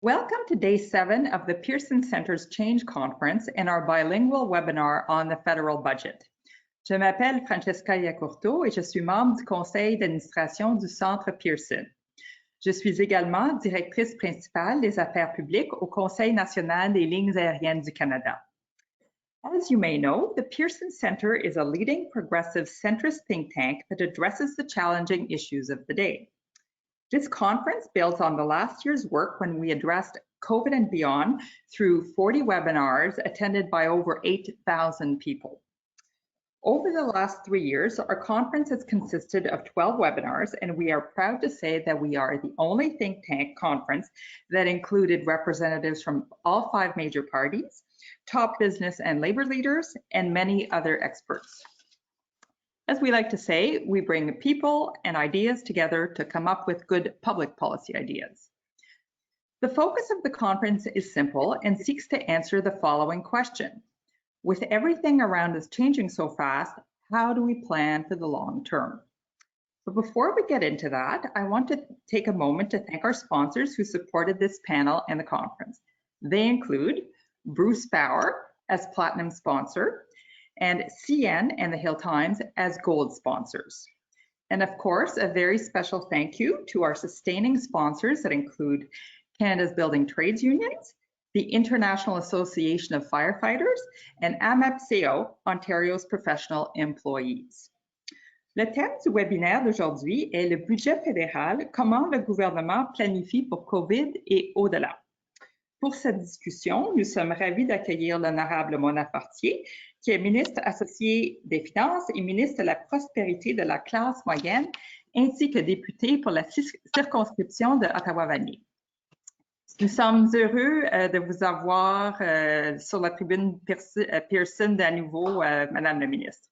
Welcome to Day 7 of the Pearson Center's Change Conference and our bilingual webinar on the federal budget. Je m'appelle Francesca Iacurto et je suis membre du conseil d'administration du Centre Pearson. Je suis également directrice principale des affaires publiques au Conseil national des lignes aériennes du Canada. As you may know, the Pearson Center is a leading progressive centrist think tank that addresses the challenging issues of the day. This conference builds on the last year's work when we addressed COVID and beyond through 40 webinars attended by over 8,000 people. Over the last 3 years, our conference has consisted of 12 webinars, and we are proud to say that we are the only think tank conference that included representatives from all 5 major parties, top business and labor leaders, and many other experts. As we like to say, we bring people and ideas together to come up with good public policy ideas. The focus of the conference is simple and seeks to answer the following question. With everything around us changing so fast, how do we plan for the long term? But before we get into that, I want to take a moment to thank our sponsors who supported this panel and the conference. They include Bruce Bauer as Platinum sponsor, and CN and the Hill Times as gold sponsors. And of course, a very special thank you to our sustaining sponsors that include Canada's Building Trades Unions, the International Association of Firefighters, and AMAPCO, Ontario's Professional Employees. Le thème du webinaire d'aujourd'hui est le budget fédéral, comment le gouvernement planifie pour COVID et au-delà. Pour cette discussion, nous sommes ravis d'accueillir l'honorable Mona Fortier, qui est ministre associée des Finances et ministre de la Prospérité de la classe moyenne, ainsi que députée pour la circonscription de Ottawa-Vanier. Nous sommes heureux de vous avoir sur la tribune Pearson à nouveau, Madame la ministre.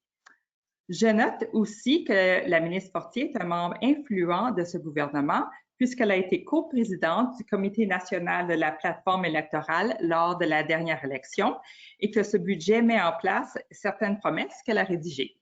Je note aussi que la ministre Fortier est un membre influent de ce gouvernement, puisqu'elle a été coprésidente du Comité national de la plateforme électorale lors de la dernière élection et que ce budget met en place certaines promesses qu'elle a rédigées.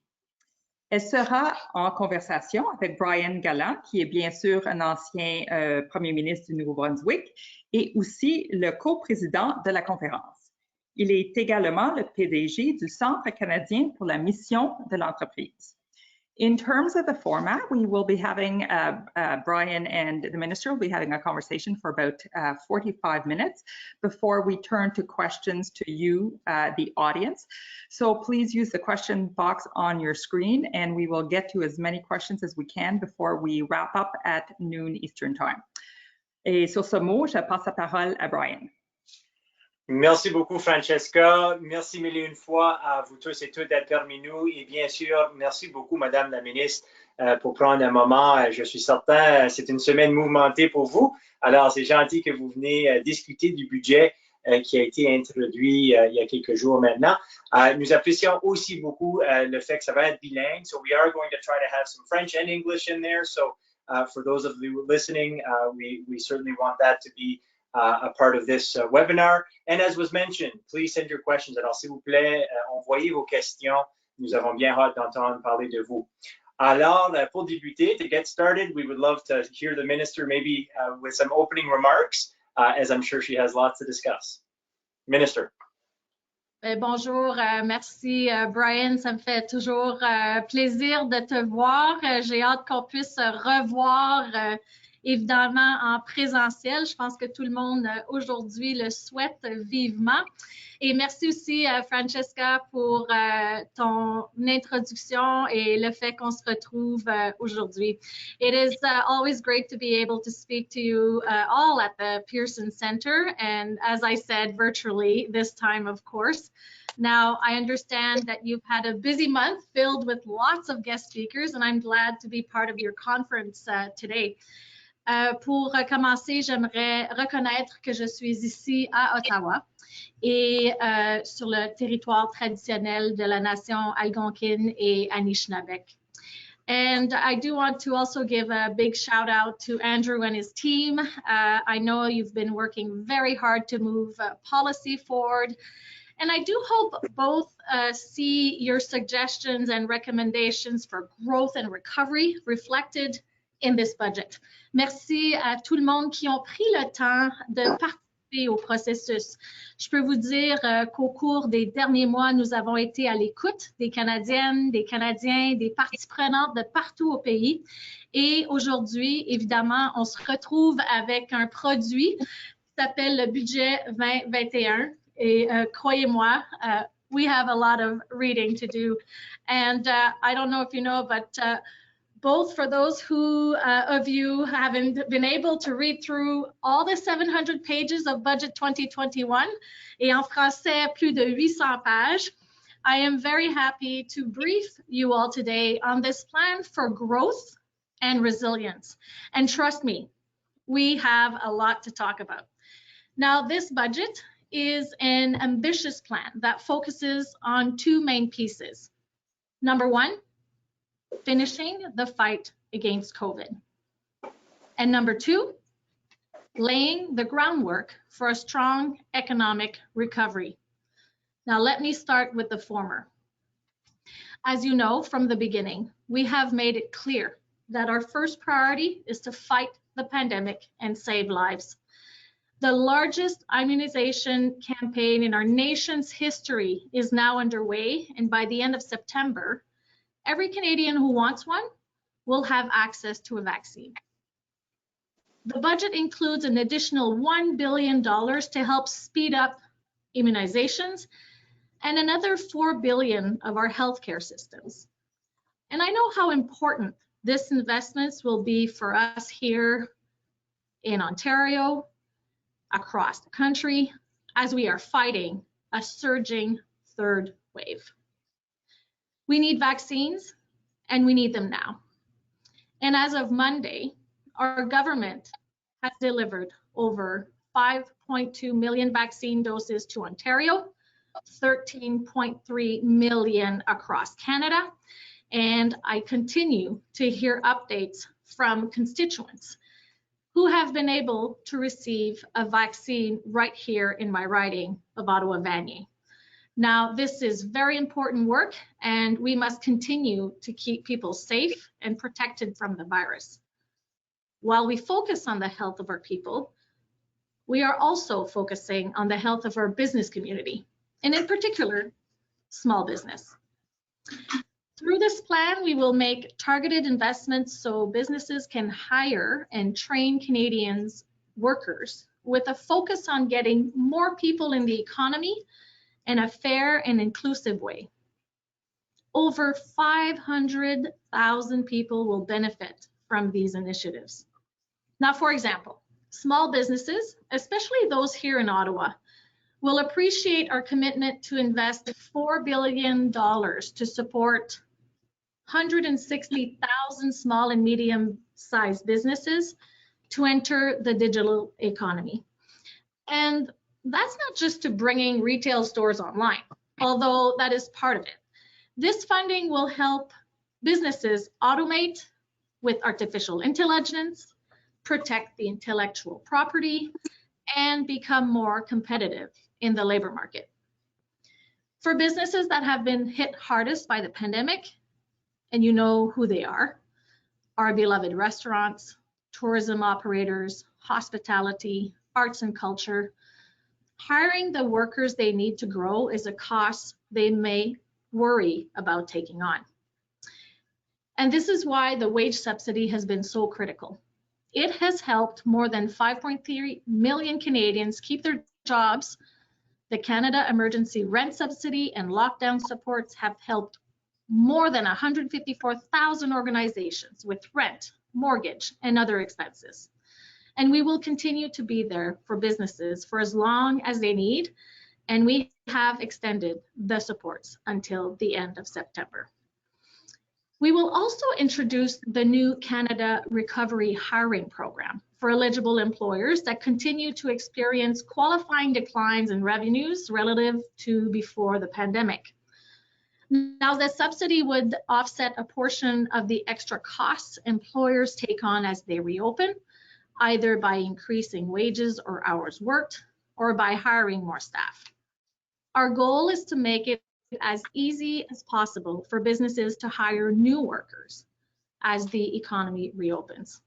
Elle sera en conversation avec Brian Gallant, qui est bien sûr un ancien premier ministre du Nouveau-Brunswick et aussi le coprésident de la conférence. Il est également le PDG du Centre canadien pour la mission de l'entreprise. In terms of the format, we will be having, Brian and the minister will be having a conversation for about 45 minutes before we turn to questions to you, the audience. So please use the question box on your screen and we will get to as many questions as we can before we wrap up at noon Eastern Time. Et sur ce mot, je passe la parole à Brian. Merci beaucoup, Francesca. Merci mille et une fois à vous tous et toutes d'être parmi nous. Et bien sûr, merci beaucoup, Madame la ministre, pour prendre un moment. Je suis certain, c'est une semaine mouvementée pour vous. Alors, c'est gentil que vous venez discuter du budget qui a été introduit il y a quelques jours maintenant. Nous apprécions aussi beaucoup le fait que ça va être bilingue. So we are going to try to have some French and English in there. So for those of you listening, we certainly want that to be a part of this webinar. And as was mentioned, please send your questions. Alors, s'il vous plaît, envoyez vos questions. Nous avons bien hâte d'entendre parler de vous. Alors, pour débuter, to get started, we would love to hear the minister maybe with some opening remarks, as I'm sure she has lots to discuss. Minister. Bonjour, merci Brian, ça me fait toujours plaisir de te voir. J'ai hâte qu'on puisse revoir évidemment en présentiel. Je pense que tout le monde aujourd'hui le souhaite vivement. Et merci aussi Francesca pour ton introduction et le fait qu'on se retrouve aujourd'hui. It is always great to be able to speak to you all at the Pearson Center, and as I said, virtually this time, of course. Now, I understand that you've had a busy month filled with lots of guest speakers, and I'm glad to be part of your conference today. Pour commencer, j'aimerais reconnaître que je suis ici à Ottawa et sur le territoire traditionnel de la nation algonquine et Anishinaabe. And I do want to also give a big shout out to Andrew and his team. I know you've been working very hard to move policy forward. And I do hope both see your suggestions and recommendations for growth and recovery reflected in this budget. Merci à tout le monde qui ont pris le temps de participer au processus. Je peux vous dire qu'au cours des derniers mois, nous avons été à l'écoute des Canadiennes, des Canadiens, des parties prenantes de partout au pays. Et aujourd'hui, évidemment, on se retrouve avec un produit qui s'appelle le budget 2021. Et croyez-moi, we have a lot of reading to do. And I don't know if you know, but both for those of you haven't been able to read through all the 700 pages of Budget 2021, et en français, plus de 800 pages, I am very happy to brief you all today on this plan for growth and resilience. And trust me, we have a lot to talk about. Now, this budget is an ambitious plan that focuses on two main pieces. Number one, finishing the fight against COVID. And number two, laying the groundwork for a strong economic recovery. Now, let me start with the former. As you know from the beginning, we have made it clear that our first priority is to fight the pandemic and save lives. The largest immunization campaign in our nation's history is now underway, and by the end of September, every Canadian who wants one will have access to a vaccine. The budget includes an additional $1 billion to help speed up immunizations and another $4 billion of our healthcare systems. And I know how important this investments will be for us here in Ontario, across the country, as we are fighting a surging third wave. We need vaccines, and we need them now. And as of Monday, our government has delivered over 5.2 million vaccine doses to Ontario, 13.3 million across Canada, and I continue to hear updates from constituents who have been able to receive a vaccine right here in my riding of Ottawa-Vanier. Now, this is very important work, and we must continue to keep people safe and protected from the virus. While we focus on the health of our people, we are also focusing on the health of our business community, and in particular, small business. Through this plan, we will make targeted investments so businesses can hire and train Canadians workers with a focus on getting more people in the economy in a fair and inclusive way. Over 500,000 people will benefit from these initiatives. Now, for example, small businesses, especially those here in Ottawa, will appreciate our commitment to invest $4 billion to support 160,000 small and medium-sized businesses to enter the digital economy. And that's not just to bringing retail stores online, although that is part of it. This funding will help businesses automate with artificial intelligence, protect the intellectual property, and become more competitive in the labor market. For businesses that have been hit hardest by the pandemic, and you know who they are, our beloved restaurants, tourism operators, hospitality, arts and culture, hiring the workers they need to grow is a cost they may worry about taking on. And this is why the wage subsidy has been so critical. It has helped more than 5.3 million Canadians keep their jobs. The Canada Emergency Rent Subsidy and lockdown supports have helped more than 154,000 organizations with rent, mortgage, and other expenses. And we will continue to be there for businesses for as long as they need, and we have extended the supports until the end of September. We will also introduce the new Canada Recovery Hiring Program for eligible employers that continue to experience qualifying declines in revenues relative to before the pandemic. Now, the subsidy would offset a portion of the extra costs employers take on as they reopen, either by increasing wages or hours worked, or by hiring more staff. Our goal is to make it as easy as possible for businesses to hire new workers, as the economy reopens.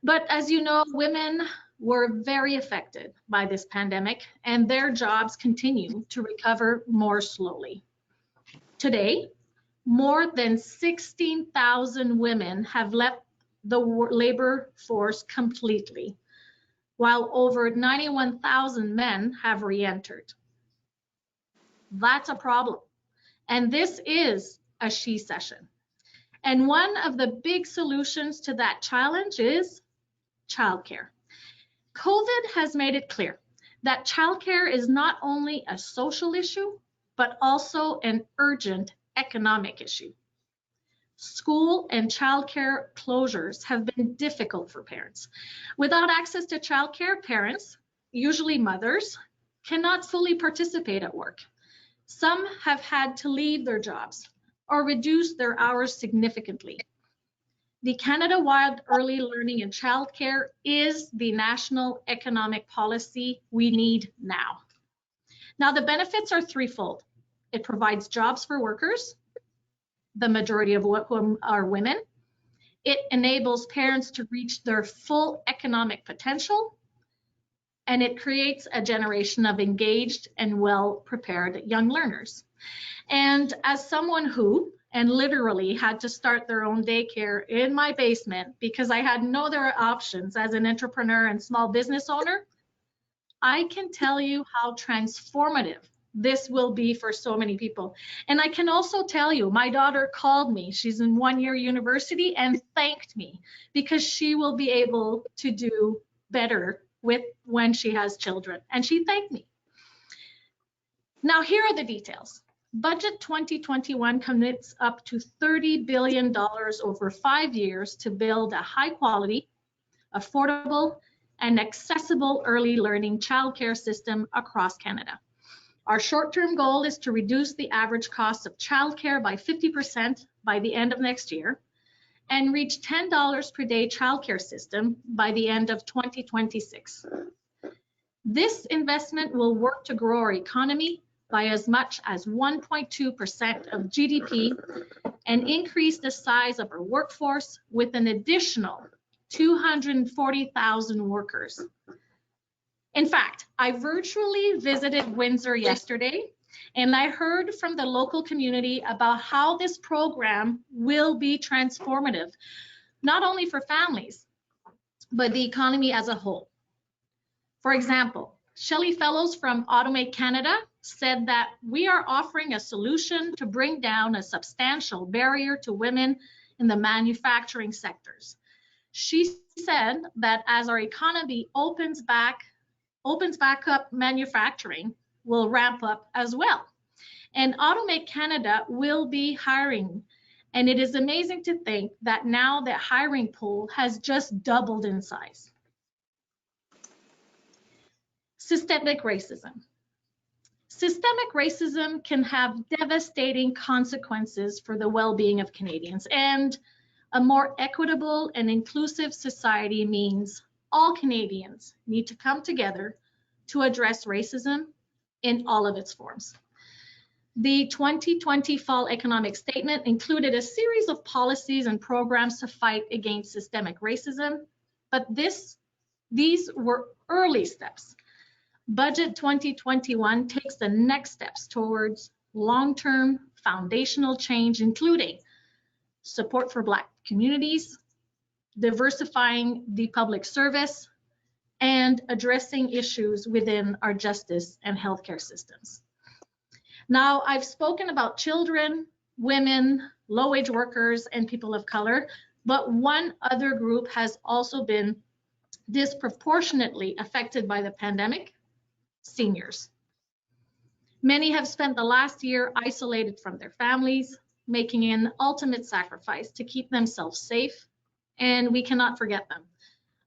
But as you know, women were very affected by this pandemic, and their jobs continue to recover more slowly. Today, more than 16,000 women have left the labor force completely, while over 91,000 men have re-entered. That's a problem. And this is a she session. And one of the big solutions to that challenge is childcare. COVID has made it clear that childcare is not only a social issue, but also an urgent economic issue. School and childcare closures have been difficult for parents. Without access to childcare, parents, usually mothers, cannot fully participate at work. Some have had to leave their jobs or reduce their hours significantly. The Canada-wide early learning and childcare is the national economic policy we need now. Now, the benefits are threefold. It provides jobs for workers, the majority of whom are women. It enables parents to reach their full economic potential, and it creates a generation of engaged and well-prepared young learners. And as someone who, and literally had to start their own daycare in my basement because I had no other options as an entrepreneur and small business owner, I can tell you how transformative this will be for so many people. And I can also tell you, my daughter called me, she's in one-year university, and thanked me because she will be able to do better with when she has children. And she thanked me. Now, here are the details. Budget 2021 commits up to $30 billion over 5 years to build a high-quality, affordable, and accessible early learning childcare system across Canada. Our short-term goal is to reduce the average cost of childcare by 50% by the end of next year and reach $10 per day childcare system by the end of 2026. This investment will work to grow our economy by as much as 1.2% of GDP and increase the size of our workforce with an additional 240,000 workers. In fact, I virtually visited Windsor yesterday, and I heard from the local community about how this program will be transformative, not only for families, but the economy as a whole. For example, Shelley Fellows from Automate Canada said that we are offering a solution to bring down a substantial barrier to women in the manufacturing sectors. She said that as our economy opens back up, manufacturing will ramp up as well. And Automate Canada will be hiring. And it is amazing to think that now the hiring pool has just doubled in size. Systemic racism. Systemic racism can have devastating consequences for the well-being of Canadians, and a more equitable and inclusive society means all Canadians need to come together to address racism in all of its forms. The 2020 Fall Economic Statement included a series of policies and programs to fight against systemic racism, but these were early steps. Budget 2021 takes the next steps towards long-term foundational change, including support for Black communities, diversifying the public service, and addressing issues within our justice and healthcare systems. Now, I've spoken about children, women, low-wage workers, and people of color, but one other group has also been disproportionately affected by the pandemic: seniors. Many have spent the last year isolated from their families, making an ultimate sacrifice to keep themselves safe, and we cannot forget them.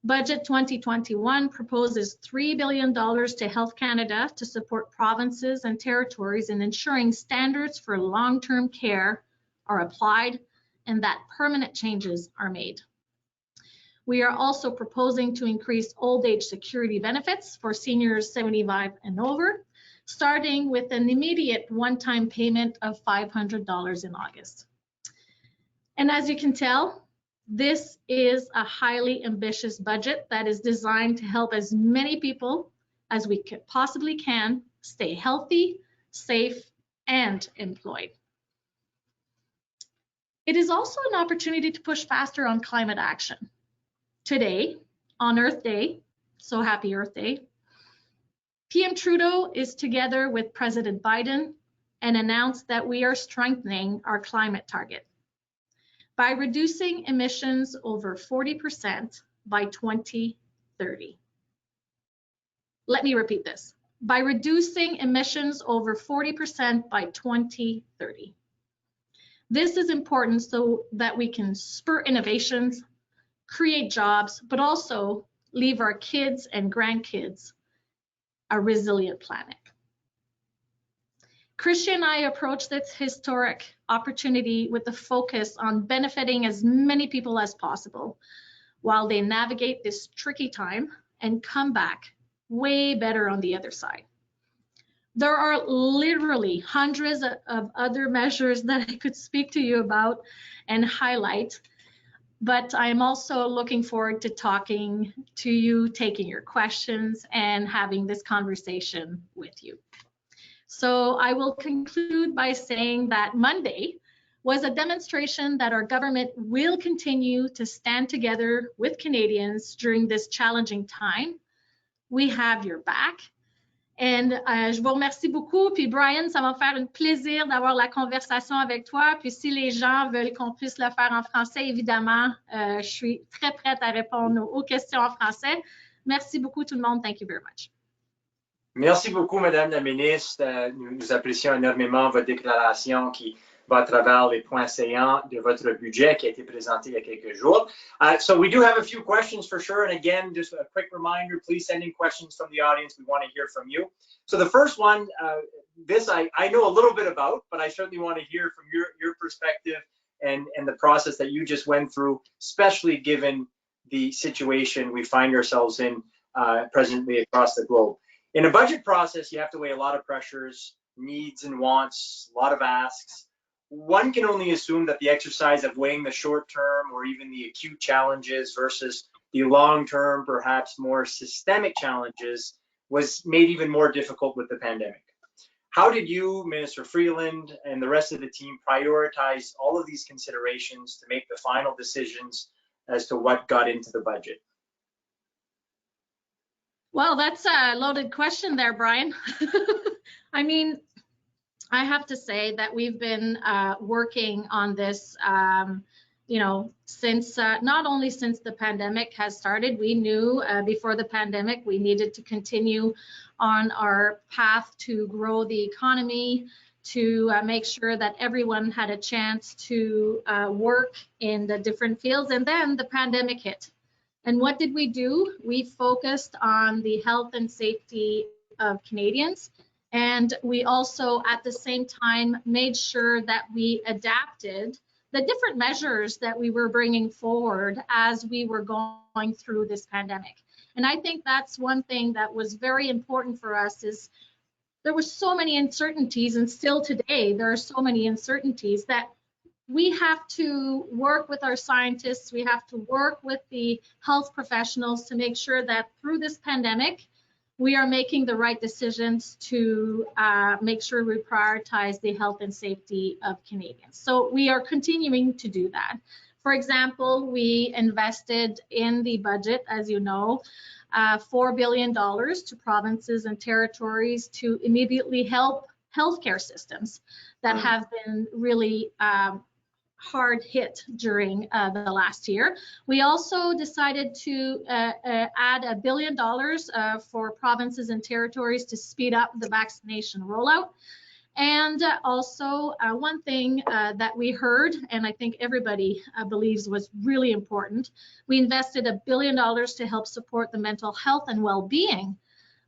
Budget 2021 proposes $3 billion to Health Canada to support provinces and territories in ensuring standards for long-term care are applied and that permanent changes are made. We are also proposing to increase old age security benefits for seniors 75 and over, starting with an immediate one-time payment of $500 in August. And as you can tell, This is a highly ambitious budget that is designed to help as many people as we possibly can stay healthy, safe, and employed. It is also an opportunity to push faster on climate action. Today, on Earth Day, so happy Earth Day, PM Trudeau is together with President Biden and announced that we are strengthening our climate target by reducing emissions over 40% by 2030. Let me repeat this. By reducing emissions over 40% by 2030. This is important so that we can spur innovations, create jobs, but also leave our kids and grandkids a resilient planet. Christian and I approach this historic opportunity with the focus on benefiting as many people as possible while they navigate this tricky time and come back way better on the other side. There are literally hundreds of other measures that I could speak to you about and highlight, but I'm also looking forward to talking to you, taking your questions, and having this conversation with you. So I will conclude by saying that Monday was a demonstration that our government will continue to stand together with Canadians during this challenging time. We have your back. Et je vous remercie beaucoup. Puis Brian, ça va me faire un plaisir d'avoir la conversation avec toi. Puis si les gens veulent qu'on puisse le faire en français, évidemment, je suis très prête à répondre aux questions en français. Merci beaucoup tout le monde. Thank you very much. Merci beaucoup, Madame la ministre. Nous apprécions énormément votre déclaration qui va à travers les points saillants de votre budget qui a été présenté il y a quelques jours. So we do have a few questions for sure. And again, just a quick reminder, please send in questions from the audience. We want to hear from you. So the first one, this I know a little bit about, but I certainly want to hear from your perspective and the process that you just went through, especially given the situation we find ourselves in presently across the globe. In a budget process, you have to weigh a lot of pressures, needs and wants, a lot of asks. One can only assume that the exercise of weighing the short-term or even the acute challenges versus the long-term, perhaps more systemic challenges was made even more difficult with the pandemic. How did you, Minister Freeland, and the rest of the team prioritize all of these considerations to make the final decisions as to what got into the budget? Well, that's a loaded question there, Brian. I mean, I have to say that we've been working on this, you know, since not only since the pandemic has started. We knew before the pandemic we needed to continue on our path to grow the economy, to make sure that everyone had a chance to work in the different fields, and then the pandemic hit. And what did we do? We focused on the health and safety of Canadians. And we also, at the same time, made sure that we adapted the different measures that we were bringing forward as we were going through this pandemic. And I think that's one thing that was very important for us is there were so many uncertainties, and still today there are so many uncertainties that we have to work with our scientists, we have to work with the health professionals to make sure that through this pandemic, we are making the right decisions to make sure we prioritize the health and safety of Canadians. So we are continuing to do that. For example, we invested in the budget, as you know, $4 billion to provinces and territories to immediately help healthcare systems that have been really hard hit during the last year. We also decided to add $1 billion for provinces and territories to speed up the vaccination rollout. And also one thing that we heard, and I think everybody believes was really important, we invested $1 billion to help support the mental health and well-being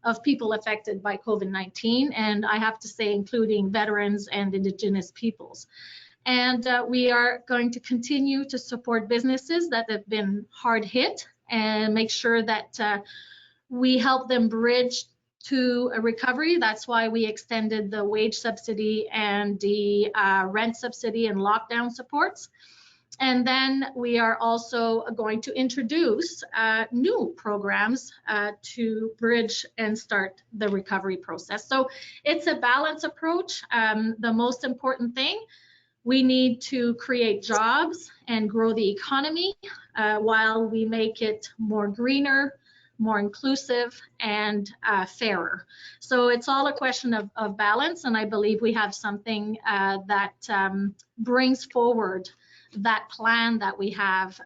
of people affected by COVID-19, and I have to say including veterans and Indigenous peoples. And we are going to continue to support businesses that have been hard hit and make sure that we help them bridge to a recovery. That's why we extended the wage subsidy and the rent subsidy and lockdown supports. And then we are also going to introduce new programs to bridge and start the recovery process. So it's a balanced approach. The most important thing, we need to create jobs and grow the economy while we make it more greener, more inclusive, and fairer. So it's all a question of balance, and I believe we have something that brings forward that plan that we have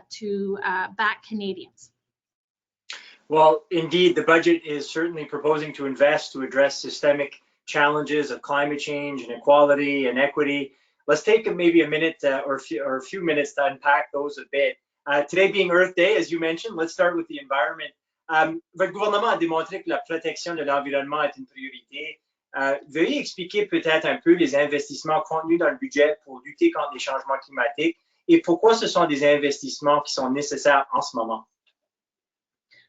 to back Canadians. Well, indeed, the budget is certainly proposing to invest to address systemic challenges of climate change, inequality, and equity. Let's take maybe a minute or a few minutes to unpack those a bit. Today being Earth Day, as you mentioned, let's start with the environment. Votre gouvernement a démontré que la protection de l'environnement est une priorité. Veuillez expliquer peut-être un peu les investissements contenus dans le budget pour lutter contre les changements climatiques et pourquoi ce sont des investissements qui sont nécessaires en ce moment.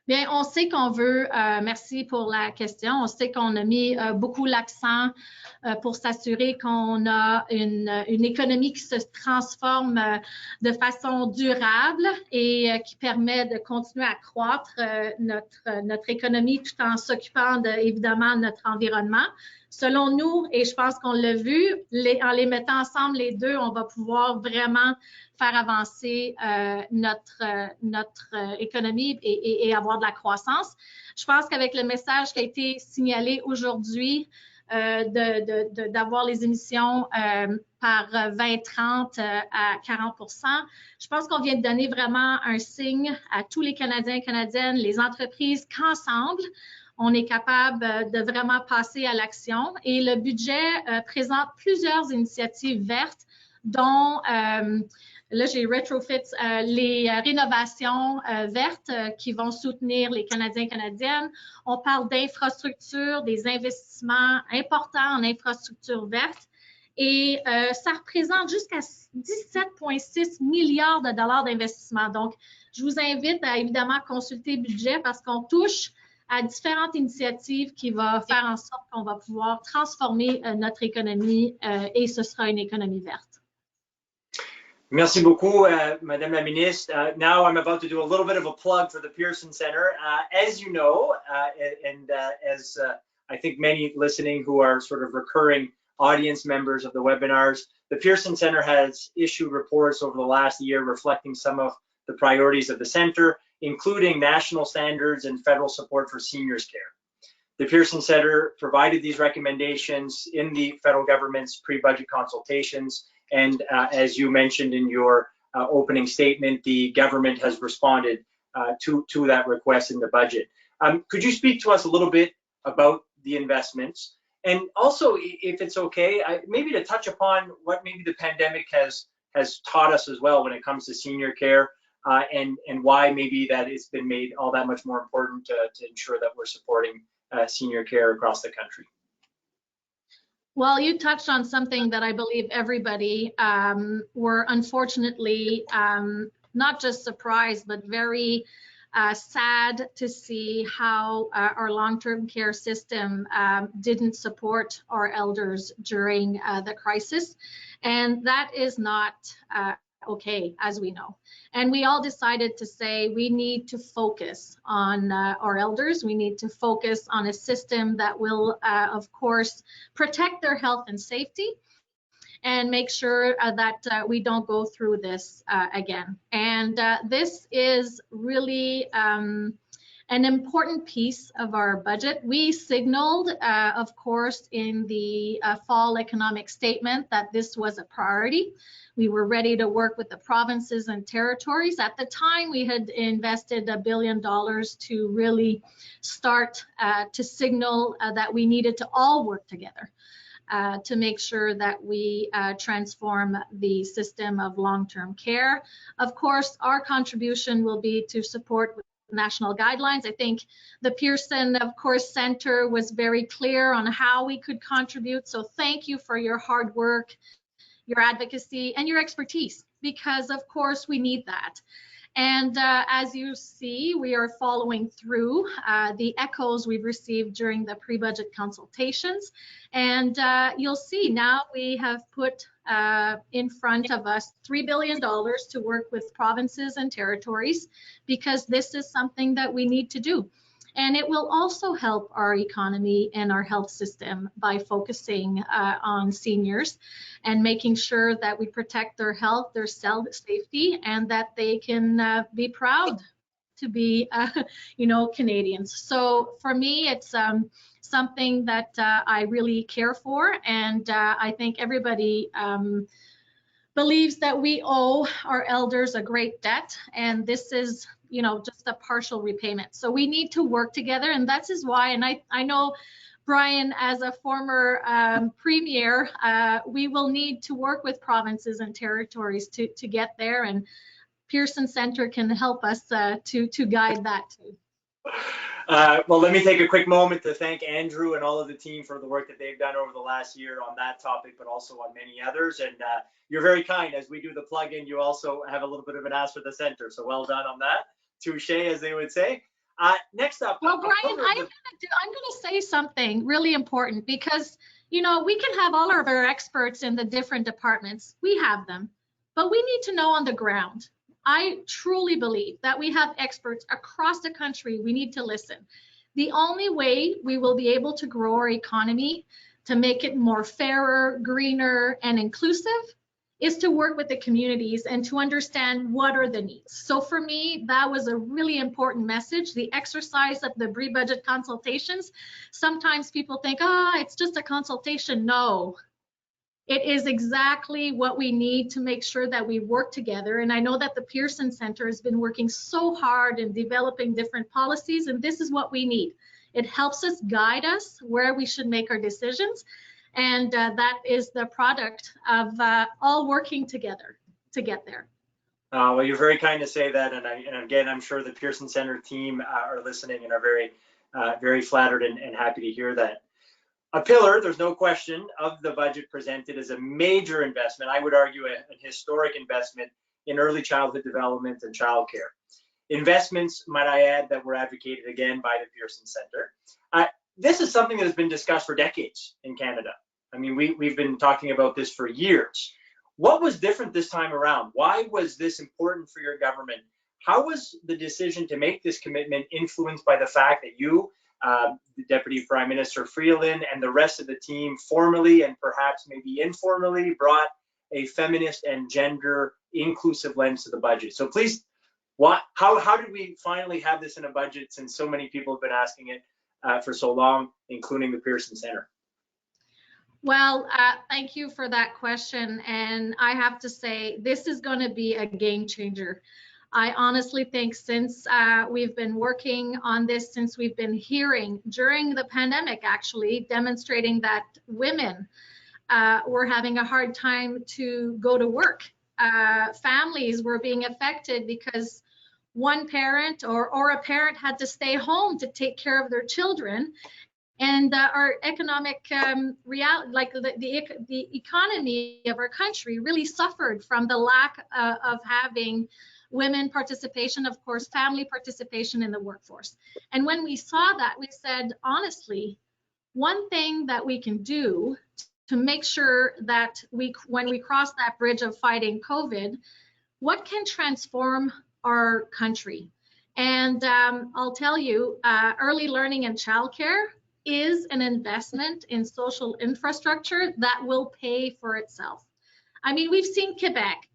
Bien, on sait qu'on veut, merci pour la question, on sait qu'on a mis beaucoup l'accent pour s'assurer qu'on a une économie qui se transforme de façon durable et qui permet de continuer à croître notre économie tout en s'occupant évidemment de notre environnement. Selon nous, et je pense qu'on l'a vu, en les mettant ensemble les deux, on va pouvoir vraiment faire avancer notre économie et avoir de la croissance. Je pense qu'avec le message qui a été signalé aujourd'hui, d'avoir les émissions par 2030 à 40%, je pense qu'on vient de donner vraiment un signe à tous les Canadiens et Canadiennes, les entreprises, qu'ensemble, on est capable de vraiment passer à l'action. Et le budget présente plusieurs initiatives vertes, dont, là j'ai retrofit, les rénovations vertes qui vont soutenir les Canadiens et Canadiennes. On parle d'infrastructures, des investissements importants en infrastructures vertes. Et ça représente jusqu'à 17,6 milliards de dollars d'investissement. Donc, je vous invite à évidemment consulter le budget parce qu'on touche à différentes initiatives qui vont faire en sorte qu'on va pouvoir transformer notre économie et ce sera une économie verte. Merci beaucoup, Madame la Ministre. Now I'm about to do a little bit of a plug for the Pearson Center. As you know, as I think many listening who are sort of recurring audience members of the webinars, the Pearson Center has issued reports over the last year reflecting some of the priorities of the center, including national standards and federal support for seniors care. The Pearson Center provided these recommendations in the federal government's pre-budget consultations, and as you mentioned in your opening statement, the government has responded to that request in the budget. Could you speak to us a little bit about the investments? And also, if it's okay, maybe to touch upon what maybe the pandemic has taught us as well when it comes to senior care, and why maybe that it's been made all that much more important to ensure that we're supporting senior care across the country. Well, you touched on something that I believe everybody were unfortunately not just surprised, but very sad to see how our long-term care system didn't support our elders during the crisis. And that is not okay, as we know. And we all decided to say we need to focus on our elders. We need to focus on a system that will, of course, protect their health and safety and make sure that we don't go through this again. And this is really an important piece of our budget. We signaled, of course, in the fall economic statement that this was a priority. We were ready to work with the provinces and territories. At the time, we had invested $1 billion to really start to signal that we needed to all work together to make sure that we transform the system of long-term care. Of course, our contribution will be to support national guidelines. I think the Pearson, of course, Center was very clear on how we could contribute. So thank you for your hard work, your advocacy, and your expertise, because of course we need that. And as you see, we are following through the echoes we've received during the pre-budget consultations. And you'll see now we have put in front of us $3 billion to work with provinces and territories, because this is something that we need to do. And it will also help our economy and our health system by focusing on seniors and making sure that we protect their health, their safety, and that they can be proud to be, Canadians. So for me, it's something that I really care for, and I think everybody believes that we owe our elders a great debt, and this is, just a partial repayment. So we need to work together, and that is why, and I know, Brian, as a former premier, we will need to work with provinces and territories to get there, and Pearson Centre can help us to guide that too. Well, let me take a quick moment to thank Andrew and all of the team for the work that they've done over the last year on that topic, but also on many others. And you're very kind. As we do the plug-in, you also have a little bit of an ask for the center. So well done on that. Touche, as they would say. Next up. Well, Brian, I'm going to say something really important, because, we can have all of our experts in the different departments. We have them, but we need to know on the ground. I truly believe that we have experts across the country. We need to listen. The only way we will be able to grow our economy, to make it more fairer, greener, and inclusive, is to work with the communities and to understand what are the needs. So for me, that was a really important message. The exercise of the pre-budget consultations, sometimes people think, it's just a consultation. No. It is exactly what we need to make sure that we work together. And I know that the Pearson Centre has been working so hard in developing different policies, and this is what we need. It helps us guide us where we should make our decisions. And that is the product of all working together to get there. Well, you're very kind to say that. And again, I'm sure the Pearson Centre team are listening and are very, very flattered and happy to hear that. A pillar, there's no question, of the budget presented is a major investment, I would argue an historic investment in early childhood development and childcare. Investments, might I add, that were advocated again by the Pearson Centre. This is something that has been discussed for decades in Canada. I mean, we've been talking about this for years. What was different this time around? Why was this important for your government? How was the decision to make this commitment influenced by the fact that you, the Deputy Prime Minister Freeland, and the rest of the team formally and perhaps maybe informally brought a feminist and gender inclusive lens to the budget? So please, how did we finally have this in a budget, since so many people have been asking it for so long, including the Pearson Centre? Well, thank you for that question. And I have to say, this is going to be a game changer. I honestly think since we've been working on this, since we've been hearing during the pandemic, actually demonstrating that women were having a hard time to go to work. Families were being affected because one parent or a parent had to stay home to take care of their children. And our economic reality, like the economy of our country, really suffered from the lack of having women participation, of course, family participation in the workforce. And when we saw that, we said, honestly, one thing that we can do to make sure that when we cross that bridge of fighting COVID, what can transform our country? And I'll tell you, early learning and childcare is an investment in social infrastructure that will pay for itself. I mean, we've seen Quebec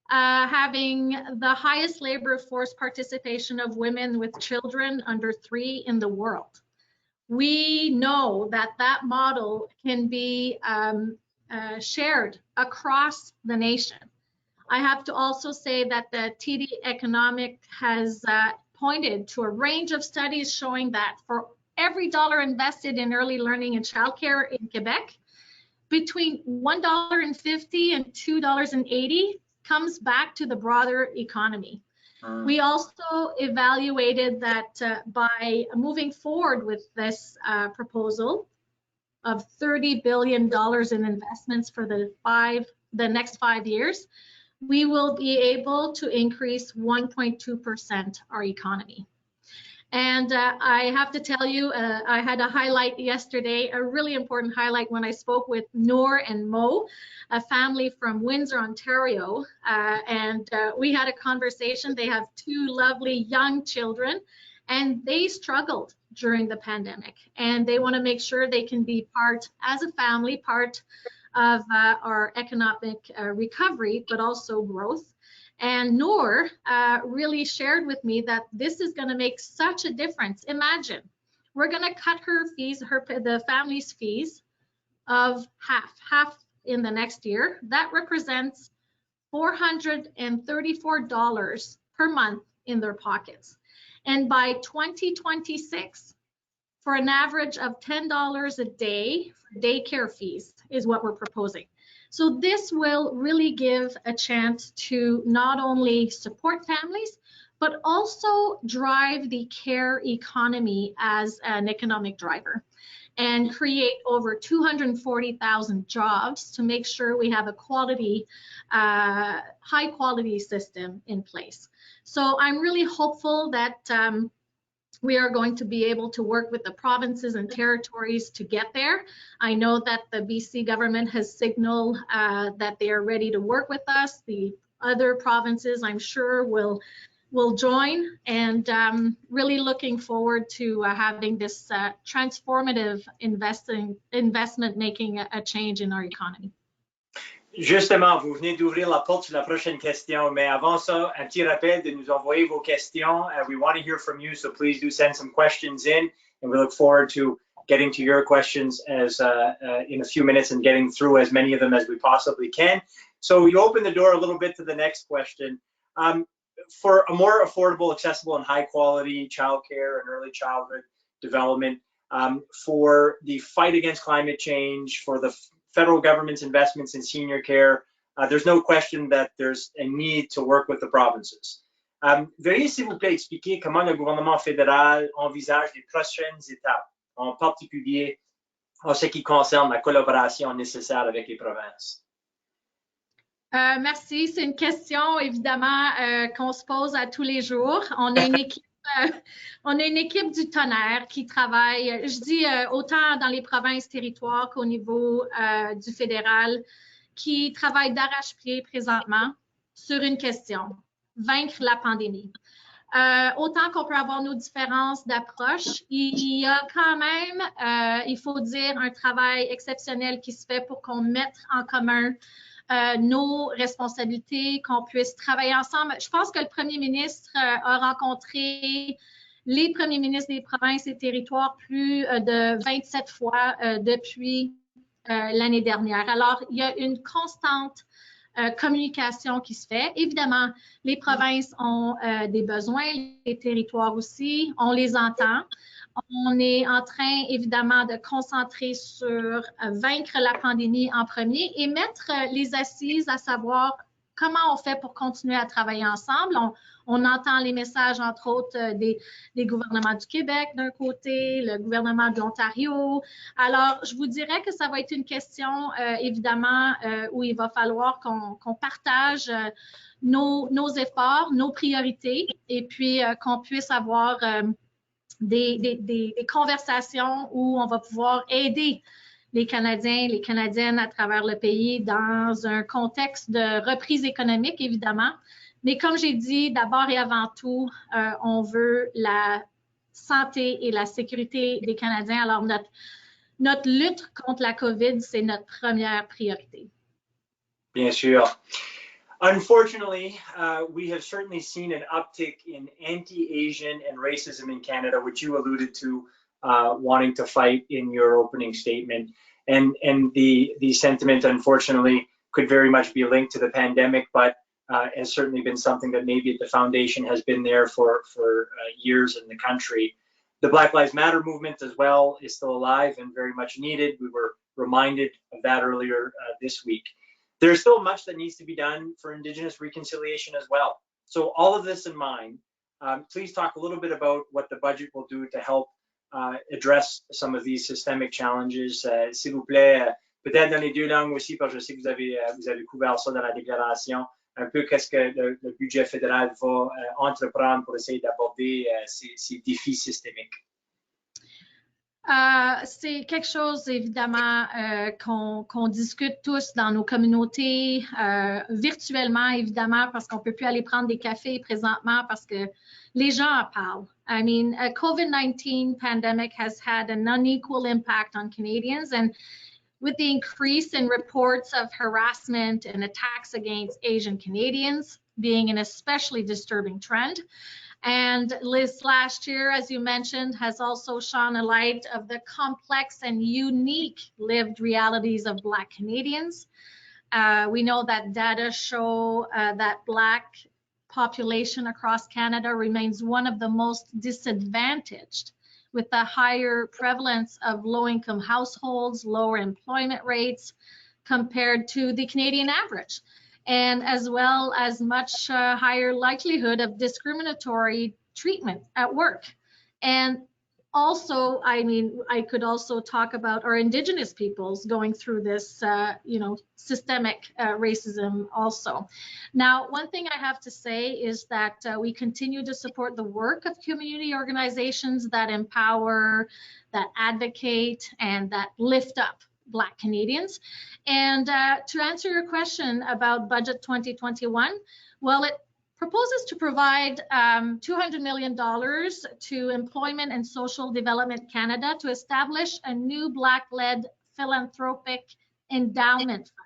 having the highest labor force participation of women with children under 3 in the world. We know that that model can be shared across the nation. I have to also say that the TD Economic has pointed to a range of studies showing that for every dollar invested in early learning and childcare in Quebec, between $1.50 and $2.80 comes back to the broader economy. We also evaluated that by moving forward with this proposal of $30 billion in investments for the next 5 years, we will be able to increase 1.2% our economy. And I have to tell you, I had a highlight yesterday, a really important highlight when I spoke with Noor and Mo, a family from Windsor, Ontario. And we had a conversation. They have 2 lovely young children, and they struggled during the pandemic. And they want to make sure they can be part, as a family, part of our economic recovery, but also growth. And Noor really shared with me that this is going to make such a difference. Imagine, we're going to cut her fees, the family's fees of half in the next year. That represents $434 per month in their pockets. And by 2026, for an average of $10 a day for daycare fees is what we're proposing. So this will really give a chance to not only support families, but also drive the care economy as an economic driver and create over 240,000 jobs to make sure we have a quality, high quality system in place. So I'm really hopeful that we are going to be able to work with the provinces and territories to get there. I know that the BC government has signaled that they are ready to work with us. The other provinces, I'm sure, will join, and really looking forward to having this transformative investment making a change in our economy. Justement, vous venez d'ouvrir la porte sur la prochaine question, mais avant ça, un petit rappel de nous envoyer vos questions. We want to hear from you, so please do send some questions in, and we look forward to getting to your questions as in a few minutes and getting through as many of them as we possibly can. So you open the door a little bit to the next question. For a more affordable, accessible, and high quality childcare and early childhood development, for the fight against climate change, for the federal government's investments in senior care, there's no question that there's a need to work with the provinces. Veuillez s'il vous plaît expliquer comment le gouvernement fédéral envisage les prochaines étapes, en particulier en ce qui concerne la collaboration nécessaire avec les provinces. Merci, c'est une question évidemment qu'on se pose à tous les jours. On a une équipe du tonnerre qui travaille, je dis autant dans les provinces, territoires qu'au niveau du fédéral, qui travaille d'arrache-pied présentement sur une question, vaincre la pandémie. Autant qu'on peut avoir nos différences d'approche, il y a quand même, il faut dire, un travail exceptionnel qui se fait pour qu'on mette en commun nos responsabilités, qu'on puisse travailler ensemble. Je pense que le premier ministre a rencontré les premiers ministres des provinces et territoires plus de 27 fois depuis l'année dernière. Alors, il y a une constante communication qui se fait. Évidemment, les provinces ont des besoins, les territoires aussi, on les entend. On est en train, évidemment, de concentrer sur vaincre la pandémie en premier et mettre les assises à savoir comment on fait pour continuer à travailler ensemble. On entend les messages, entre autres, des gouvernements du Québec d'un côté, le gouvernement de l'Ontario. Alors, je vous dirais que ça va être une question, évidemment, où il va falloir qu'on partage nos efforts, nos priorités, et puis qu'on puisse avoir des conversations où on va pouvoir aider les Canadiens, les Canadiennes à travers le pays dans un contexte de reprise économique, évidemment. Mais comme j'ai dit, d'abord et avant tout, on veut la santé et la sécurité des Canadiens. Alors, notre lutte contre la COVID, c'est notre première priorité. Bien sûr. Unfortunately, we have certainly seen an uptick in anti-Asian and racism in Canada, which you alluded to wanting to fight in your opening statement. And the sentiment, unfortunately, could very much be linked to the pandemic, but has certainly been something that maybe at the foundation has been there for years in the country. The Black Lives Matter movement as well is still alive and very much needed. We were reminded of that earlier this week. There's still much that needs to be done for Indigenous reconciliation as well. So all of this in mind, please talk a little bit about what the budget will do to help address some of these systemic challenges. S'il vous plaît, peut-être dans les deux langues aussi, parce que je sais que vous avez couvert ça dans la déclaration. un peu qu'est-ce que le budget fédéral va entreprendre pour essayer d'aborder ces défis systémiques. C'est quelque chose, évidemment, qu'on discute tous dans nos communautés, virtuellement, évidemment, parce qu'on peut plus aller prendre des cafés présentement parce que les gens en parlent. I mean, COVID-19 pandemic has had an unequal impact on Canadians, and with the increase in reports of harassment and attacks against Asian Canadians being an especially disturbing trend. And Liz, last year, as you mentioned, has also shone a light of the complex and unique lived realities of Black Canadians. We know that data show that Black population across Canada remains one of the most disadvantaged, with a higher prevalence of low-income households, lower employment rates compared to the Canadian average, and as well as much higher likelihood of discriminatory treatment at work. And also, I mean, I could also talk about our Indigenous peoples going through this, systemic racism also. Now, one thing I have to say is that we continue to support the work of community organizations that empower, that advocate, and that lift up Black Canadians. And to answer your question about Budget 2021, well, it proposes to provide $200 million to Employment and Social Development Canada to establish a new Black-led philanthropic endowment fund.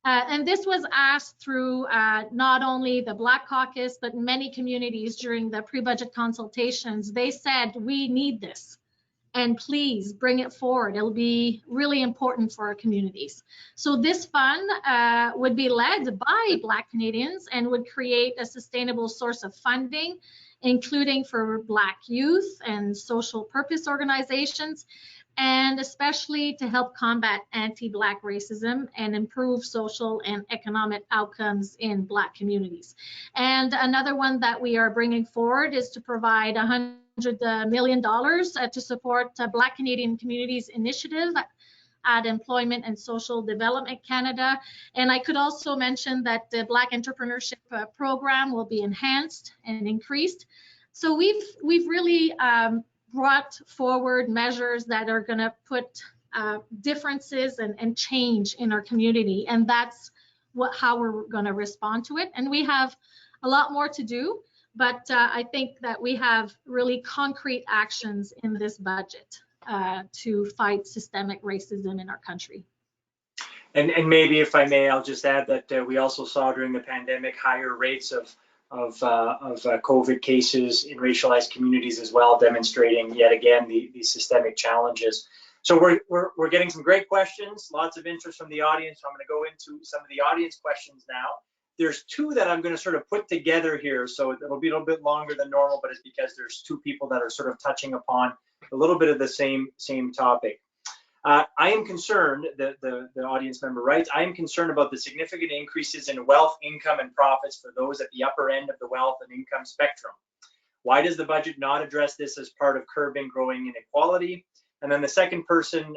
And this was asked through not only the Black Caucus, but many communities during the pre-budget consultations. They said, we need this, and please bring it forward. It'll be really important for our communities. So this fund would be led by Black Canadians and would create a sustainable source of funding, including for Black youth and social purpose organizations, and especially to help combat anti-Black racism and improve social and economic outcomes in Black communities. And another one that we are bringing forward is to provide $100 million to support Black Canadian Communities Initiative at Employment and Social Development Canada. And I could also mention that the Black Entrepreneurship Program will be enhanced and increased. So we've really brought forward measures that are going to put differences and change in our community, and that's how we're going to respond to it. And we have a lot more to do, but I think that we have really concrete actions in this budget to fight systemic racism in our country. And maybe, if I may, I'll just add that we also saw during the pandemic higher rates of COVID cases in racialized communities as well, demonstrating yet again the systemic challenges. So we're getting some great questions, lots of interest from the audience. So I'm going to go into some of the audience questions now. There's two that I'm going to sort of put together here, so it'll be a little bit longer than normal, but it's because there's two people that are sort of touching upon a little bit of the same topic. I am concerned, the audience member writes, I am concerned about the significant increases in wealth, income, and profits for those at the upper end of the wealth and income spectrum. Why does the budget not address this as part of curbing growing inequality? And then the second person,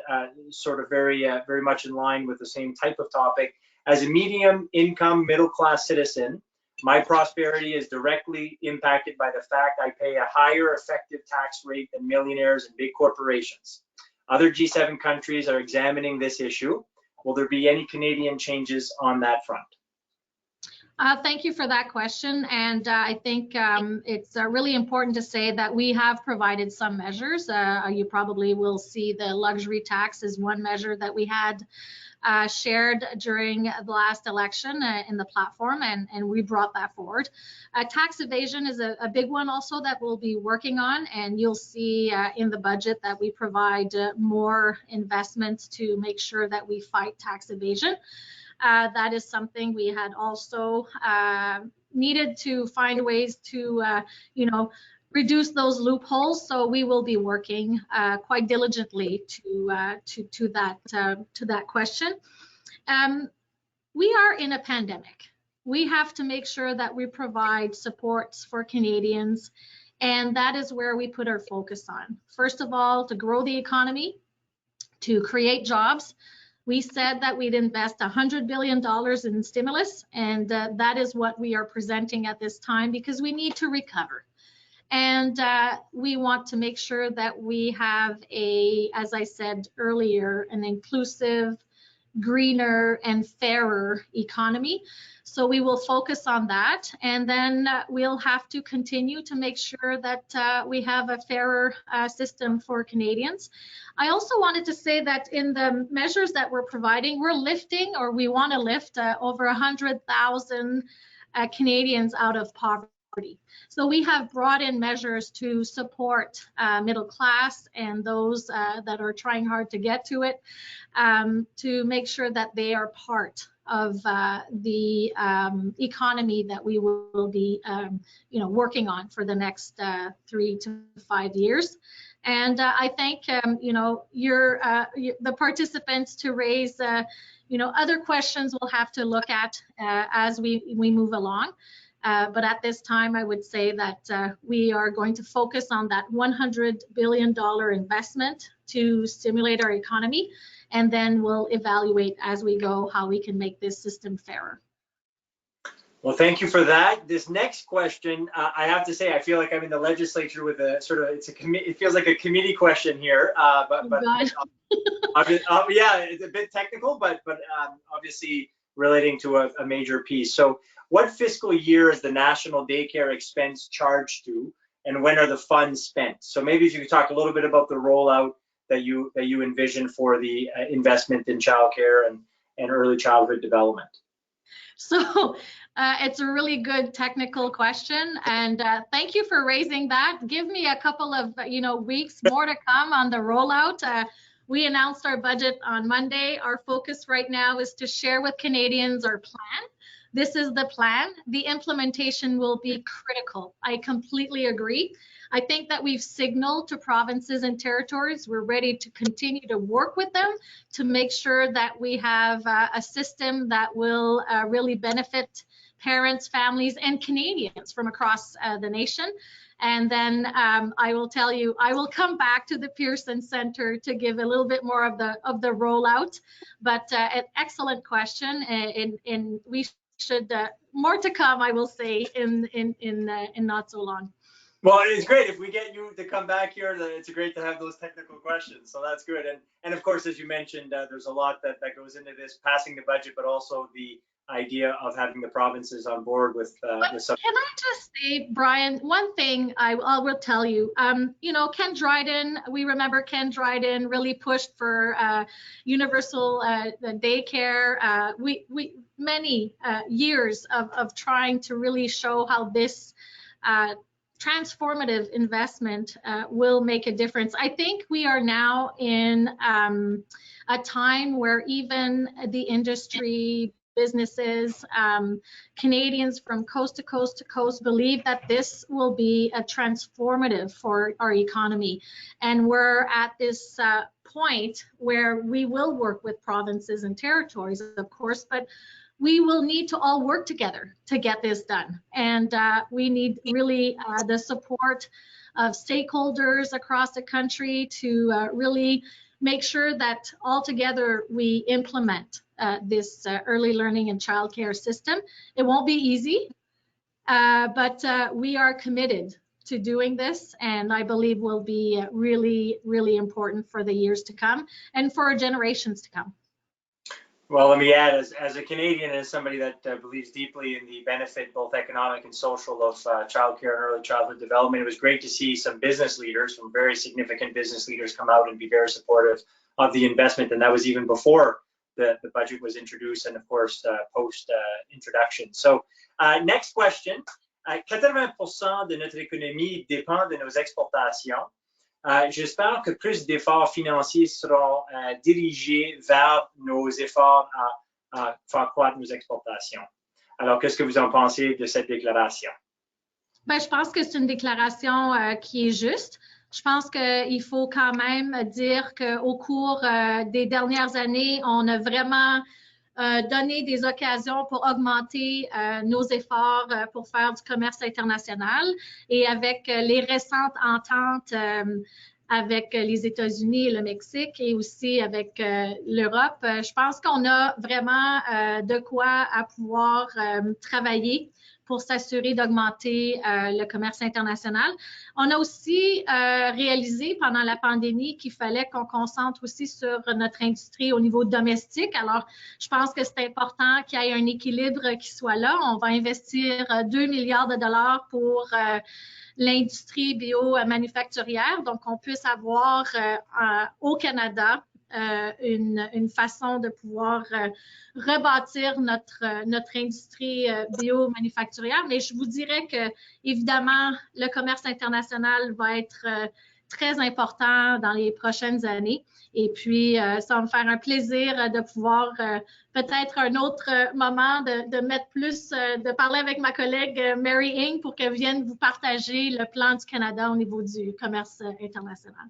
sort of very much in line with the same type of topic, as a medium income middle class citizen, my prosperity is directly impacted by the fact I pay a higher effective tax rate than millionaires and big corporations. Other G7 countries are examining this issue. Will there be any Canadian changes on that front? Thank you for that question. And I think it's really important to say that we have provided some measures. You probably will see the luxury tax is one measure that we had shared during the last election in the platform, and we brought that forward. Tax evasion is a big one also that we'll be working on, and you'll see in the budget that we provide more investments to make sure that we fight tax evasion. That is something we had also needed to find ways to, reduce those loopholes. So we will be working quite diligently to that question. We are in a pandemic. We have to make sure that we provide supports for Canadians, and that is where we put our focus on. First of all, to grow the economy, to create jobs, We said that we'd invest $100 billion in stimulus, and that is what we are presenting at this time because we need to recover. And we want to make sure that we have as I said earlier, an inclusive, greener, and fairer economy. So we will focus on that, and then we'll have to continue to make sure that we have a fairer system for Canadians. I also wanted to say that in the measures that we're providing, we're lifting, or we want to lift over 100,000 Canadians out of poverty. So we have brought in measures to support middle class and those that are trying hard to get to it, to make sure that they are part of the economy that we will be working on for the next 3 to 5 years. And I thank the participants to raise other questions we'll have to look at as we move along. But at this time, I would say that we are going to focus on that $100 billion investment to stimulate our economy, and then we'll evaluate as we go how we can make this system fairer. Well, thank you for that. This next question, I have to say, I feel like I'm in the legislature with a sort of, it feels like a committee question here, but yeah, it's a bit technical, but obviously relating to a major piece. So what fiscal year is the national daycare expense charged to, and when are the funds spent? So maybe if you could talk a little bit about the rollout that you envision for the investment in childcare and early childhood development. So it's a really good technical question, and thank you for raising that. Give me a couple of weeks more to come on the rollout. We announced our budget on Monday. Our focus right now is to share with Canadians our plan. This is the plan. The implementation will be critical. I completely agree. I think that we've signaled to provinces and territories we're ready to continue to work with them to make sure that we have a system that will really benefit parents, families, and Canadians from across the nation. And then I will tell you, I will come back to the Pearson Center to give a little bit more of the rollout. But an excellent question, and we should more to come, I will say, in not so long. Well, it's great if we get you to come back here. It's great to have those technical questions, so that's good. And of course, as you mentioned, there's a lot that goes into this, passing the budget, but also the idea of having the provinces on board with some. Can I just say, Brian, one thing I will tell you, Ken Dryden, we remember Ken Dryden really pushed for universal daycare. We many years of trying to really show how this transformative investment will make a difference. I think we are now in a time where even the industry, businesses, Canadians from coast to coast to coast believe that this will be a transformative for our economy. And we're at this point where we will work with provinces and territories, of course, but we will need to all work together to get this done. And we need really the support of stakeholders across the country to really make sure that all together we implement this early learning and childcare system. It won't be easy, but we are committed to doing this, and I believe will be really, really important for the years to come and for generations to come. Well, let me add, as a Canadian, as somebody that believes deeply in the benefit, both economic and social, of childcare and early childhood development, it was great to see some business leaders, some very significant business leaders, come out and be very supportive of the investment, and that was even before the budget was introduced, and of course post introduction. So next question, 80% de notre économie dépend de nos exportations. J'espère que plus d'efforts financiers seront dirigés vers nos efforts à faire croître nos exportations. Alors, qu'est-ce que vous en pensez de cette déclaration? Ben, je pense que c'est une déclaration qui est juste. Je pense qu'il faut quand même dire qu'au cours des dernières années, on a vraiment donné des occasions pour augmenter nos efforts pour faire du commerce international. Et avec les récentes ententes avec les États-Unis et le Mexique et aussi avec l'Europe. Je pense qu'on a vraiment de quoi à pouvoir travailler pour s'assurer d'augmenter le commerce international. On a aussi réalisé pendant la pandémie qu'il fallait qu'on concentre aussi sur notre industrie au niveau domestique. Alors, je pense que c'est important qu'il y ait un équilibre qui soit là. On va investir 2 milliards de dollars pour l'industrie bio-manufacturière. Donc, on puisse avoir au Canada une façon de pouvoir rebâtir notre industrie bio-manufacturière. Mais je vous dirais que, évidemment, le commerce international va être très important dans les prochaines années. Et puis, ça va me faire un plaisir de pouvoir peut-être un autre moment de mettre plus, de parler avec ma collègue Mary Ng pour qu'elle vienne vous partager le plan du Canada au niveau du commerce international.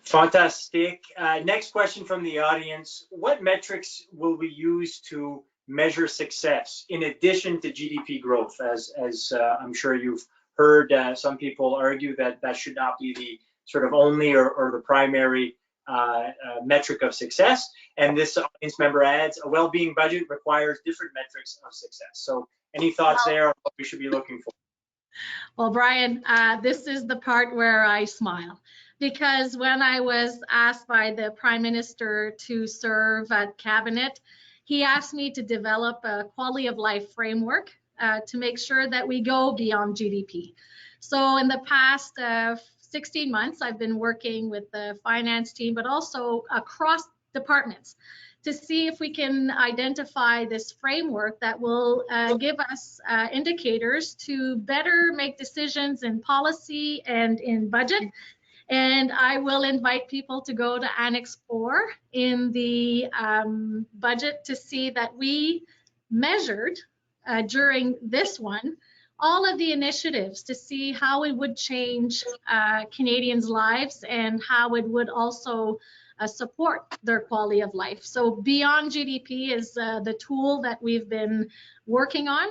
Fantastic. Next question from the audience. What metrics will we use to measure success in addition to GDP growth? As I'm sure you've heard some people argue that that should not be the sort of only or the primary metric of success. And this audience member adds, a well-being budget requires different metrics of success. So any thoughts there on what we should be looking for? Well, Brian, this is the part where I smile. Because when I was asked by the Prime Minister to serve at Cabinet, he asked me to develop a quality of life framework to make sure that we go beyond GDP. So in the past 16 months, I've been working with the finance team, but also across departments to see if we can identify this framework that will give us indicators to better make decisions in policy and in budget. And I will invite people to go to Annex 4 in the budget to see that we measured during this one all of the initiatives to see how it would change Canadians' lives and how it would also support their quality of life. So beyond GDP is the tool that we've been working on.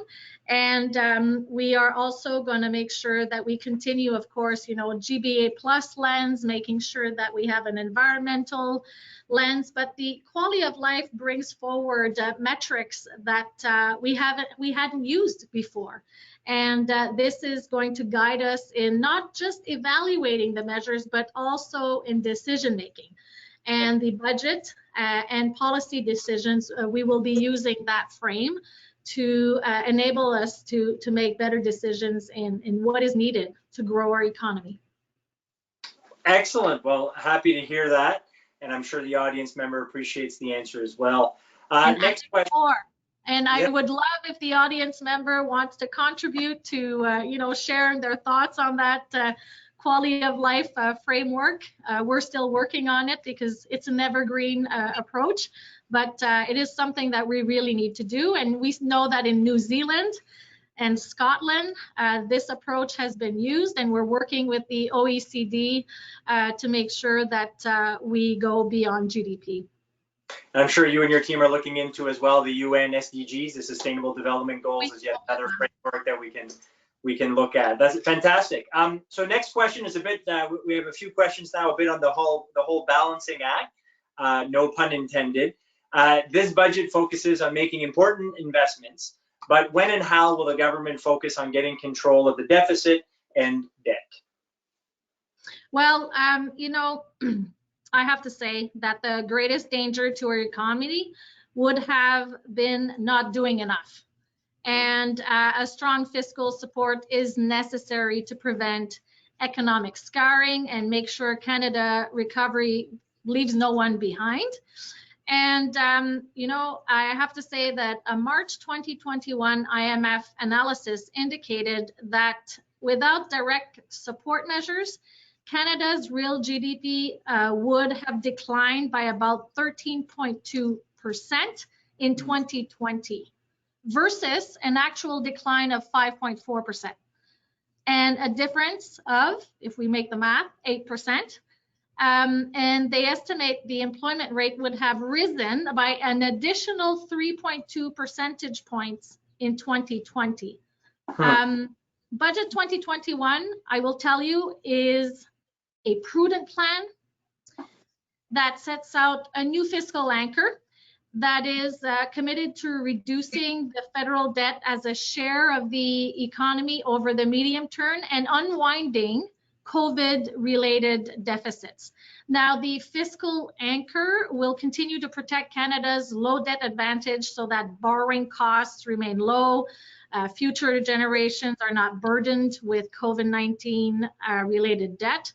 And we are also going to make sure that we continue, of course, GBA plus lens, making sure that we have an environmental lens, but the quality of life brings forward metrics that we hadn't used before. And this is going to guide us in not just evaluating the measures, but also in decision making. And the budget and policy decisions, we will be using that frame to enable us to make better decisions in what is needed to grow our economy. Excellent. Well, happy to hear that. And I'm sure the audience member appreciates the answer as well. Next question. And I would love if the audience member wants to contribute to, share their thoughts on that quality of life framework. We're still working on it because it's an evergreen approach, but it is something that we really need to do. And we know that in New Zealand and Scotland, this approach has been used, and we're working with the OECD to make sure that we go beyond GDP. I'm sure you and your team are looking into as well the UN SDGs, the Sustainable Development Goals, as yet another framework that we can look at. That's fantastic. So next question is a bit. We have a few questions now, a bit on the whole balancing act. No pun intended. This budget focuses on making important investments, but when and how will the government focus on getting control of the deficit and debt? Well, I have to say that the greatest danger to our economy would have been not doing enough. And a strong fiscal support is necessary to prevent economic scarring and make sure Canada recovery leaves no one behind. And, I have to say that a March 2021 IMF analysis indicated that without direct support measures, Canada's real GDP would have declined by about 13.2% in 2020 versus an actual decline of 5.4%. And a difference of, if we make the math, 8%. And they estimate the employment rate would have risen by an additional 3.2 percentage points in 2020. Budget 2021, I will tell you, is a prudent plan that sets out a new fiscal anchor that is committed to reducing the federal debt as a share of the economy over the medium term and unwinding COVID-related deficits. Now, the fiscal anchor will continue to protect Canada's low debt advantage so that borrowing costs remain low, future generations are not burdened with COVID-19 related debt.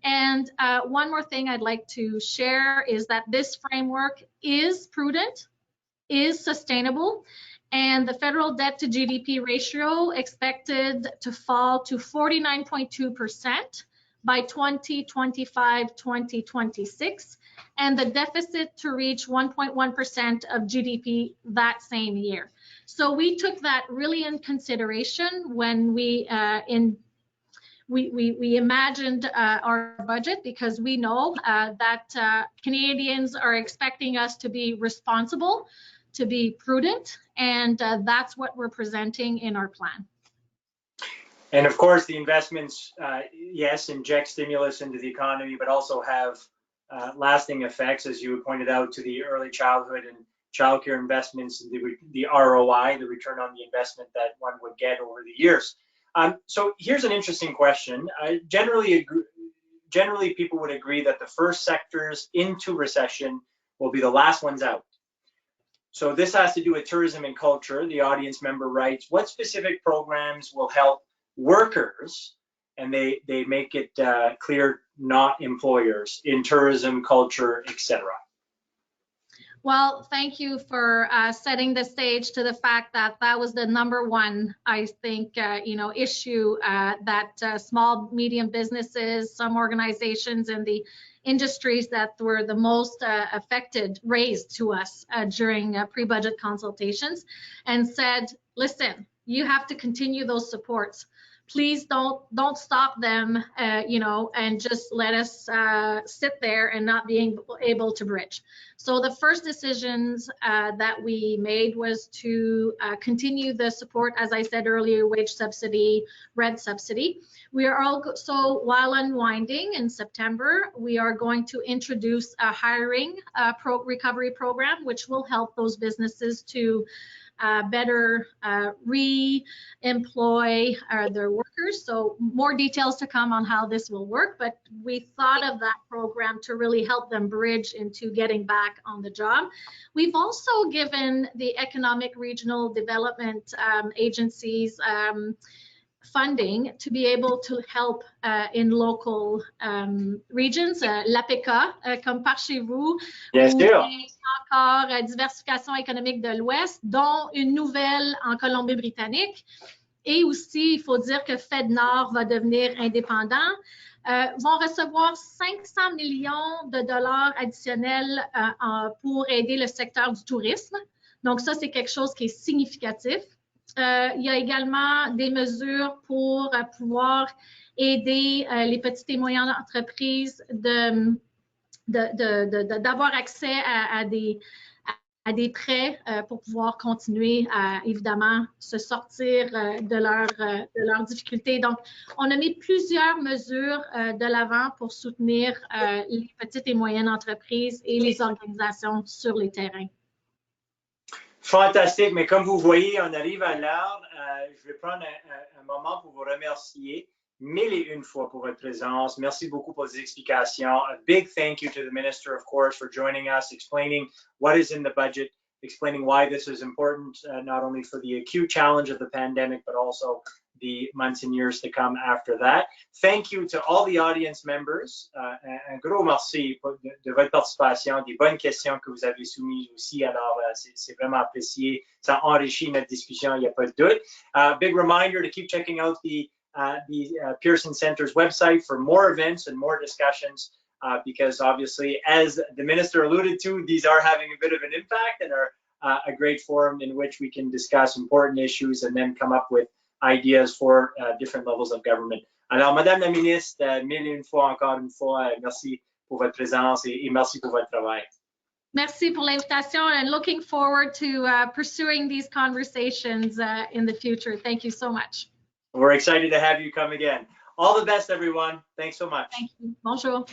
And one more thing I'd like to share is that this framework is prudent, is sustainable, and the federal debt to GDP ratio expected to fall to 49.2% by 2025-2026, and the deficit to reach 1.1% of GDP that same year. So we took that really in consideration when we imagined our budget, because we know that Canadians are expecting us to be responsible, to be prudent, and that's what we're presenting in our plan. And of course, the investments, yes, inject stimulus into the economy, but also have lasting effects, as you pointed out, to the early childhood and childcare investments, the ROI, the return on the investment that one would get over the years. So here's an interesting question. Generally, people would agree that the first sectors into recession will be the last ones out. So this has to do with tourism and culture. The audience member writes, what specific programs will help workers, and they make it clear, not employers, in tourism, culture, etc.? Well, thank you for setting the stage to the fact that that was the number one, I think, issue that small, medium businesses, some organizations in the industries that were the most affected raised to us during pre-budget consultations, and said, listen, you have to continue those supports. Please don't stop them, and just let us sit there and not being able to bridge. So the first decisions that we made was to continue the support, as I said earlier, wage subsidy, rent subsidy. We are also, while unwinding in September, we are going to introduce a hiring recovery program, which will help those businesses to better re-employ their workers. So more details to come on how this will work, but we thought of that program to really help them bridge into getting back on the job. We've also given the economic regional development agencies funding to be able to help in local regions, l'APECA, comme par chez vous, yes, ou encore diversification économique de l'Ouest, dont une nouvelle en Colombie-Britannique. Et aussi, il faut dire que FedNord va devenir indépendant, vont recevoir 500 millions de dollars additionnels pour aider le secteur du tourisme. Donc ça, c'est quelque chose qui est significatif. Il y a également des mesures pour pouvoir aider les petites et moyennes entreprises d'avoir accès à des prêts pour pouvoir continuer à, évidemment, se sortir de leurs difficultés. Donc, on a mis plusieurs mesures de l'avant pour soutenir les petites et moyennes entreprises et les organisations sur les terrains. Fantastique, mais comme vous voyez, on arrive à l'heure. Je vais prendre un moment pour vous remercier mille et une fois pour votre présence. Merci beaucoup pour les explications. A big thank you to the Minister, of course, for joining us, explaining what is in the budget, explaining why this is important, not only for the acute challenge of the pandemic, but also the months and years to come after that. Thank you to all the audience members. Un gros merci de votre participation, des bonnes questions que vous avez soumises aussi. Alors, c'est vraiment apprécié. Ça enrichit notre discussion, il n'y a pas de doute. Big reminder to keep checking out the Pearson Center's website for more events and more discussions, because obviously, as the Minister alluded to, these are having a bit of an impact and are a great forum in which we can discuss important issues and then come up with ideas for different levels of government. Alors, Madame la Ministre, mille et une fois, encore une fois, merci pour votre présence et merci pour votre travail. Merci pour l'invitation, and looking forward to pursuing these conversations in the future. Thank you so much. We're excited to have you come again. All the best, everyone. Thanks so much. Thank you. Bonjour.